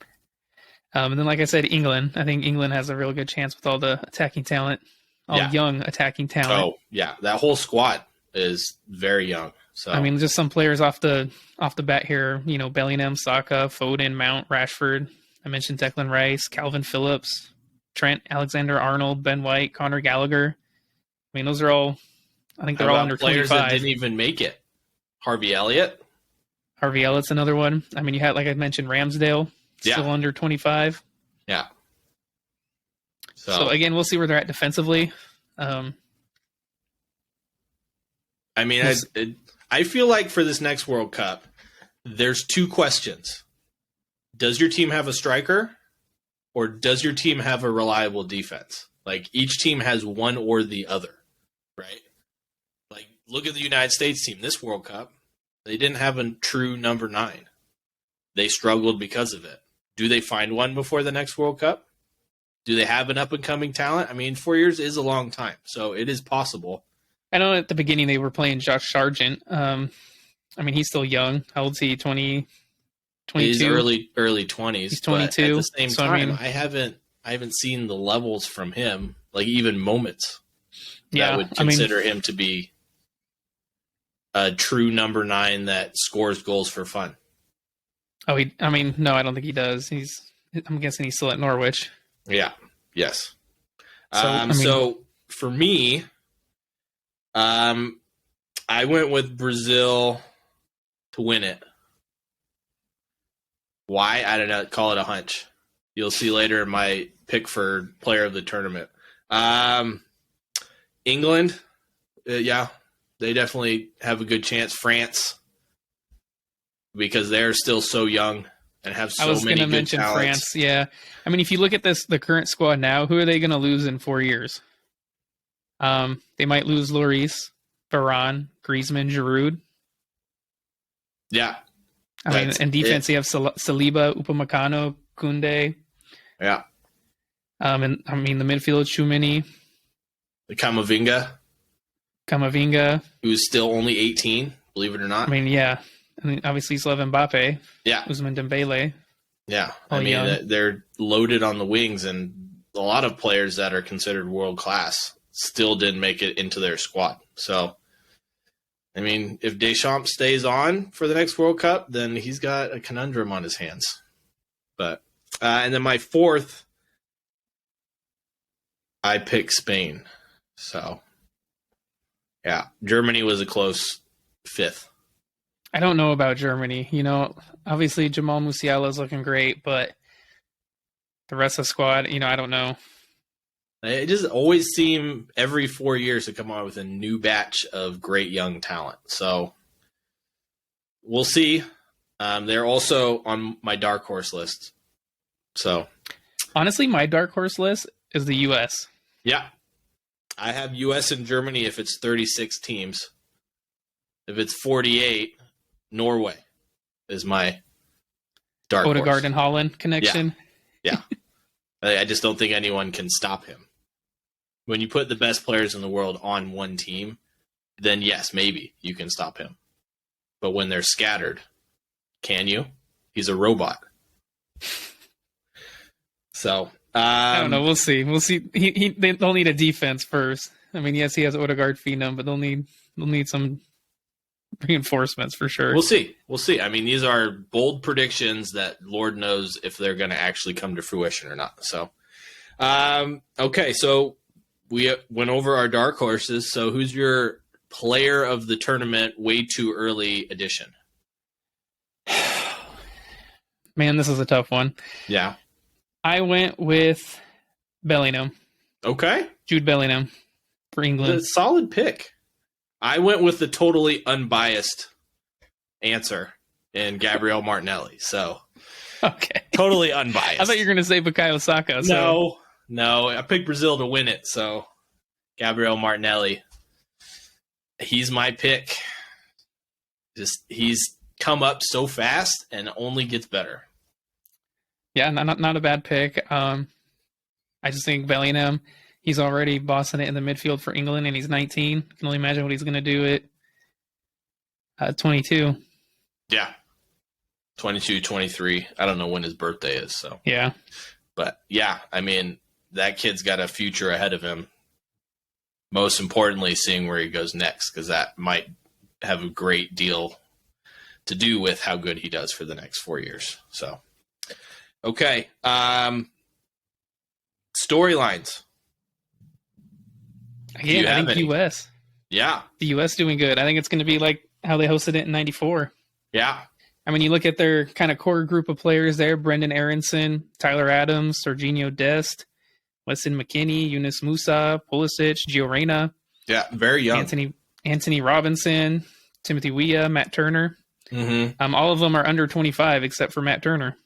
and then, like I said, England. I think England has a real good chance with all the attacking talent, young attacking talent. Oh, yeah, that whole squad is very young. So, I mean, just some players off the bat here. You know, Bellingham, Saka, Foden, Mount, Rashford. I mentioned Declan Rice, Calvin Phillips, Trent Alexander-Arnold, Ben White, Conor Gallagher. I mean, those are all. I think they're all under 25. Players that didn't even make it. Harvey Elliott. Harvey Elliott's another one. I mean, you had, like I mentioned, Ramsdale, still under 25. Yeah. So again, we'll see where they're at defensively. I mean, I feel like for this next World Cup, there's 2 questions. Does your team have a striker, or does your team have a reliable defense? Like, each team has one or the other, right? Like, look at the United States team this World Cup. They didn't have a true number 9. They struggled because of it. Do they find one before the next World Cup? Do they have an up-and-coming talent? I mean, 4 years is a long time, so it is possible. I know at the beginning they were playing Josh Sargent. I mean, he's still young. How old is he? 22? He's early 20s. He's 22. But at the same time, I mean, I haven't seen the levels from him, like even moments. Yeah, that would consider him to be a true number 9 that scores goals for fun. Oh, no, I don't think he does. I'm guessing he's still at Norwich. Yeah. Yes. So, so for me, I went with Brazil to win it. Why? I don't know. Call it a hunch. You'll see later in my pick for player of the tournament. England, yeah, they definitely have a good chance. France, because they're still so young and have so many good talents. I was going to mention France, yeah. I mean, if you look at the current squad now, who are they going to lose in 4 years? They might lose Lloris, Varane, Griezmann, Giroud. Yeah. I mean, in defense, you have Saliba, Upamecano, Koundé. Yeah. And I mean, the midfield, Tchouaméni. The Camavinga. Who's still only 18, believe it or not. I mean, yeah. I mean, obviously, you still have Mbappe. Yeah. Ousmane Dembele. Yeah. I mean, they're loaded on the wings, and a lot of players that are considered world class still didn't make it into their squad. So, I mean, if Deschamps stays on for the next World Cup, then he's got a conundrum on his hands. But and then my fourth, I picked Spain. So, yeah, Germany was a close fifth. I don't know about Germany. You know, obviously Jamal Musiala is looking great, but the rest of the squad, you know, I don't know. It just always seems every 4 years to come on with a new batch of great young talent. So we'll see. They're also on my dark horse list. So honestly, my dark horse list is the U.S. Yeah. I have U.S. and Germany if it's 36 teams. If it's 48, Norway is my dark horse. Odegaard and Holland connection. Yeah. I just don't think anyone can stop him. When you put the best players in the world on one team, then yes, maybe you can stop him. But when they're scattered, can you? He's a robot. So I don't know. We'll see. We'll see. They'll need a defense first. I mean, yes, he has Odegaard Phenom, but they'll need some reinforcements for sure. We'll see. We'll see. I mean, these are bold predictions that Lord knows if they're going to actually come to fruition or not. So, okay. So we went over our dark horses. So who's your player of the tournament way too early edition? Man, this is a tough one. Yeah. I went with Bellingham. Okay. Jude Bellingham for England. A solid pick. I went with the totally unbiased answer in Gabriel Martinelli. So, okay. Totally unbiased. I thought you were going to say Bukayo Saka. So. No. I picked Brazil to win it. So, Gabriel Martinelli, he's my pick. He's come up so fast and only gets better. Yeah, not a bad pick. I just think Bellingham, he's already bossing it in the midfield for England, and he's 19. I can only imagine what he's going to do at 22. Yeah. 22, 23. I don't know when his birthday is. So yeah. But, yeah, I mean, that kid's got a future ahead of him. Most importantly, seeing where he goes next, because that might have a great deal to do with how good he does for the next 4 years. So, okay. Storylines. Again, I think U.S. Yeah. The U.S. doing good. I think it's going to be like how they hosted it in 94. Yeah. I mean, you look at their kind of core group of players there, Brendan Aronson, Tyler Adams, Serginho Dest, Weston McKennie, Yunus Musa, Pulisic, Gio Reyna. Yeah, very young. Anthony Robinson, Timothy Weah, Matt Turner. Mm-hmm. All of them are under 25 except for Matt Turner.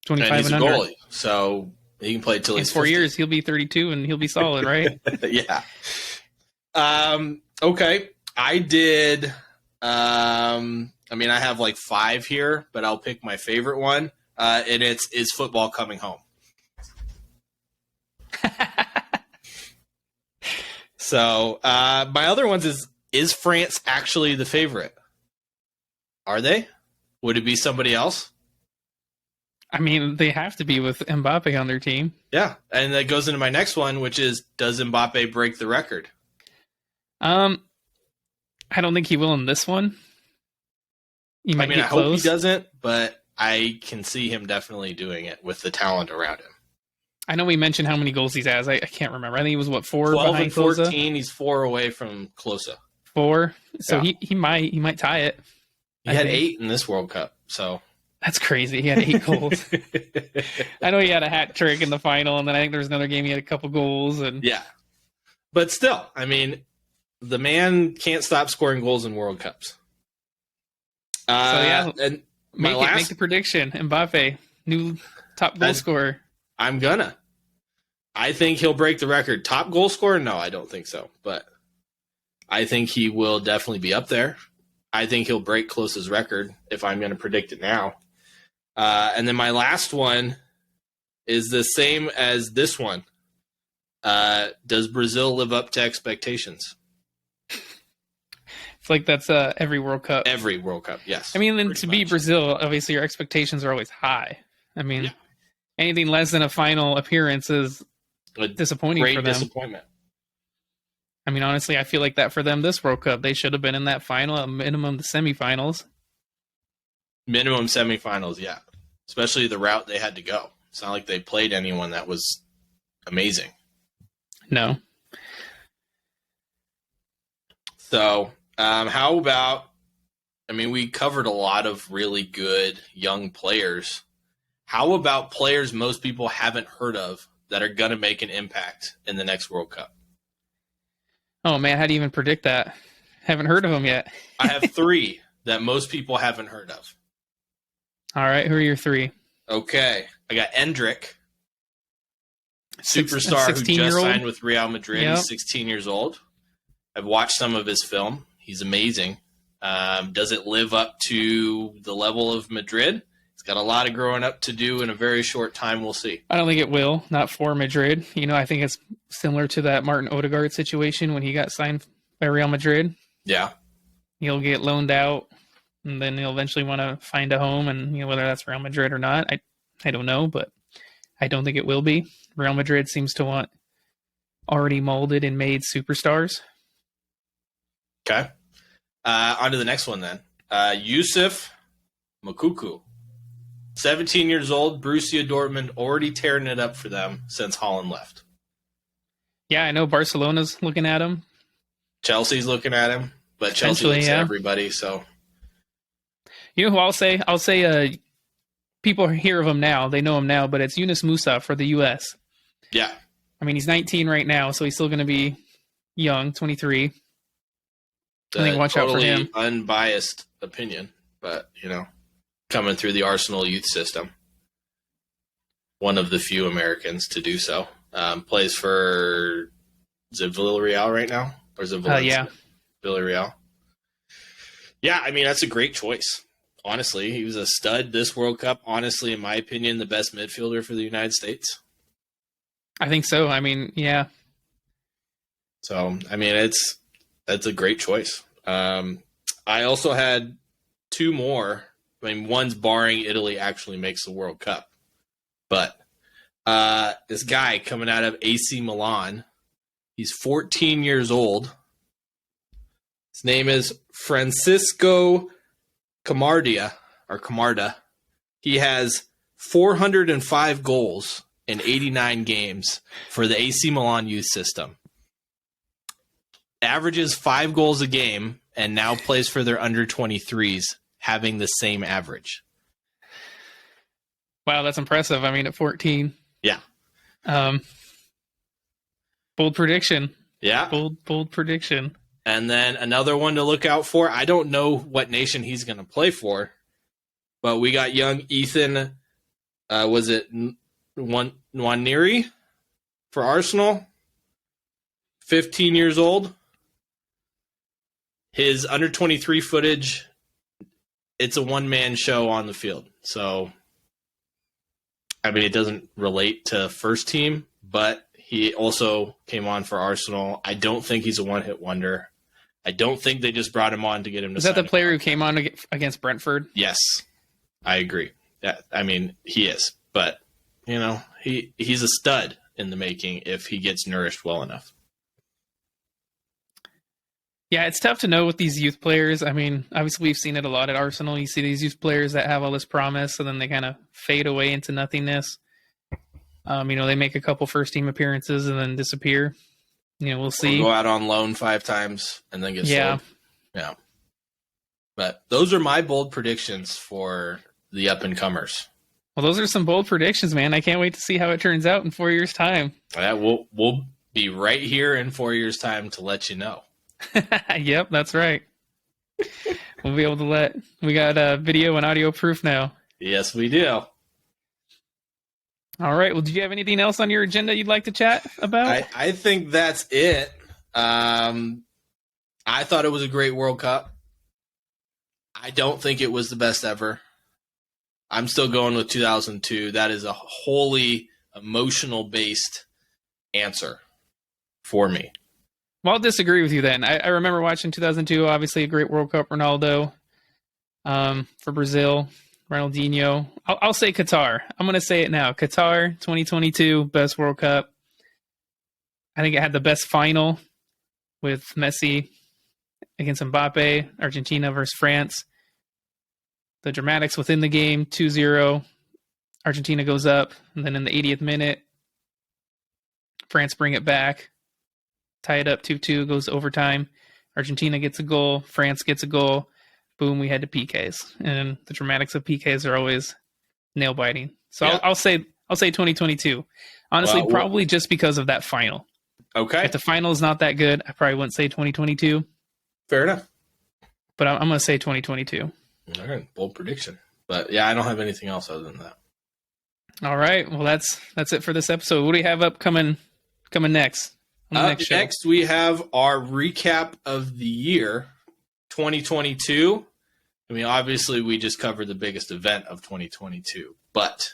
25 and he's and a under. goalie, so he can play till he's 4 50. years. He'll be 32 and he'll be solid, right? Yeah. Okay. I did. I mean, I have like 5 here, but I'll pick my favorite one, and it's Is Football Coming Home? So my other ones is France actually the favorite? Are they? Would it be somebody else? I mean, they have to be with Mbappe on their team. Yeah, and that goes into my next one, which is, does Mbappe break the record? I don't think he will in this one. He might get close. Hope he doesn't, but I can see him definitely doing it with the talent around him. I know we mentioned how many goals he has. I can't remember. I think he was 4 12 behind and 14. Klose? He's 4 away from Klose. 4. So Yeah. he might tie it. He had 8 in this World Cup, so That's crazy. He had 8 goals. I know he had a hat trick in the final, and then I think there was another game he had a couple goals. And yeah. But still, I mean, the man can't stop scoring goals in World Cups. And make the prediction. Mbappe, new top goal scorer. I'm gonna. I think he'll break the record. Top goal scorer? No, I don't think so. But I think he will definitely be up there. I think he'll break Klose's record if I'm going to predict it now. And then my last one is the same as this one. Does Brazil live up to expectations? It's like that's every World Cup. Every World Cup, yes. I mean, to be Brazil, obviously your expectations are always high. I mean, anything less than a final appearance is disappointing for them. Great disappointment. I mean, honestly, I feel like that for them this World Cup. They should have been in that final, at minimum the semifinals. Minimum semifinals, yeah. Especially the route they had to go. It's not like they played anyone that was amazing. No. So, how about, I mean, we covered a lot of really good young players. How about players most people haven't heard of that are going to make an impact in the next World Cup? Oh, man, how do you even predict that? Haven't heard of them yet. I have 3 that most people haven't heard of. All right, who are your 3? Okay, I got Endrick, superstar who just signed with Real Madrid. Yep. He's 16 years old. I've watched some of his film. He's amazing. Does it live up to the level of Madrid? It's got a lot of growing up to do in a very short time. We'll see. I don't think it will. Not for Madrid. You know, I think it's similar to that Martin Odegaard situation when he got signed by Real Madrid. Yeah. He'll get loaned out, and then he'll eventually want to find a home, and you know whether that's Real Madrid or not, I don't know, but I don't think it will be. Real Madrid seems to want already molded and made superstars. Okay. On to the next one then. Yusuf Moukoko. 17 years old, Borussia Dortmund, already tearing it up for them since Haaland left. Yeah, I know Barcelona's looking at him. Chelsea's looking at him, but Chelsea looks at everybody, so. You know who I'll say people hear of him now, they know him now, but it's Yunus Musa for the U.S. Yeah. I mean, he's 19 right now, so he's still going to be young, 23. I think watch out for him. Unbiased opinion, but, you know, coming through the Arsenal youth system. One of the few Americans to do so. Plays for, is it Villarreal right now? Or is it Valencia? Yeah. Villarreal. Yeah, I mean, that's a great choice. Honestly, he was a stud this World Cup. Honestly, in my opinion, the best midfielder for the United States. I think so. I mean, yeah. So, I mean, that's a great choice. I also had 2 more. I mean, one's barring Italy actually makes the World Cup. But this guy coming out of AC Milan, he's 14 years old. His name is Francisco Camarda. He has 405 goals in 89 games for the AC Milan youth system. Averages 5 goals a game and now plays for their under 23s, having the same average. Wow, that's impressive. I mean, at 14. Yeah. Bold prediction. Yeah. Bold prediction. And then another one to look out for. I don't know what nation he's going to play for, but we got young Ethan, was it Nwaneri for Arsenal? 15 years old. His under 23 footage, it's a one-man show on the field. So, I mean, it doesn't relate to first team, but he also came on for Arsenal. I don't think he's a one-hit wonder. I don't think they just brought him on to get him to sign. Is that the player who came on against Brentford? Yes, I agree. Yeah, I mean, he is. But, you know, he's a stud in the making if he gets nourished well enough. Yeah, it's tough to know with these youth players. I mean, obviously we've seen it a lot at Arsenal. You see these youth players that have all this promise, and then they kind of fade away into nothingness. You know, they make a couple first-team appearances and then disappear. You know, we'll see. Or go out on loan 5 times and then get sold. Yeah. But those are my bold predictions for the up-and-comers. Well, those are some bold predictions, man. I can't wait to see how it turns out in 4 years' time. Yeah, we'll be right here in 4 years' time to let you know. Yep, that's right. We'll be able to we got video and audio proof now. Yes, we do. All right. Well, did you have anything else on your agenda you'd like to chat about? I think that's it. I thought it was a great World Cup. I don't think it was the best ever. I'm still going with 2002. That is a wholly emotional-based answer for me. Well, I'll disagree with you then. I remember watching 2002, obviously a great World Cup, Ronaldo for Brazil. Ronaldinho. I'll say Qatar. I'm going to say it now. Qatar 2022, best World Cup. I think it had the best final with Messi against Mbappe, Argentina versus France. The dramatics within the game, 2-0. Argentina goes up, and then in the 80th minute, France bring it back. Tie it up 2-2, goes to overtime. Argentina gets a goal. France gets a goal. Boom, we head to PKs. And the dramatics of PKs are always nail-biting. So yeah. I'll say 2022. Honestly, probably just because of that final. Okay. If the final is not that good, I probably wouldn't say 2022. Fair enough. But I'm going to say 2022. All right, bold prediction. But yeah, I don't have anything else other than that. All right. Well, that's it for this episode. What do you have coming next? Next, we have our recap of the year 2022. I mean, obviously, we just covered the biggest event of 2022, but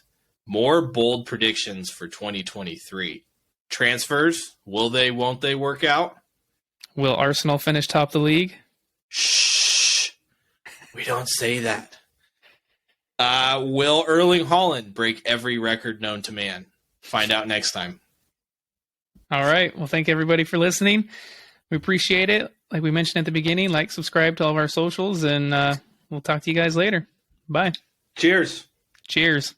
more bold predictions for 2023. Transfers, will they, won't they work out? Will Arsenal finish top of the league? Shh. We don't say that. Will Erling Haaland break every record known to man? Find out next time. All right. Well, thank everybody for listening. We appreciate it. Like we mentioned at the beginning, like, subscribe to all of our socials, and we'll talk to you guys later. Bye. Cheers. Cheers.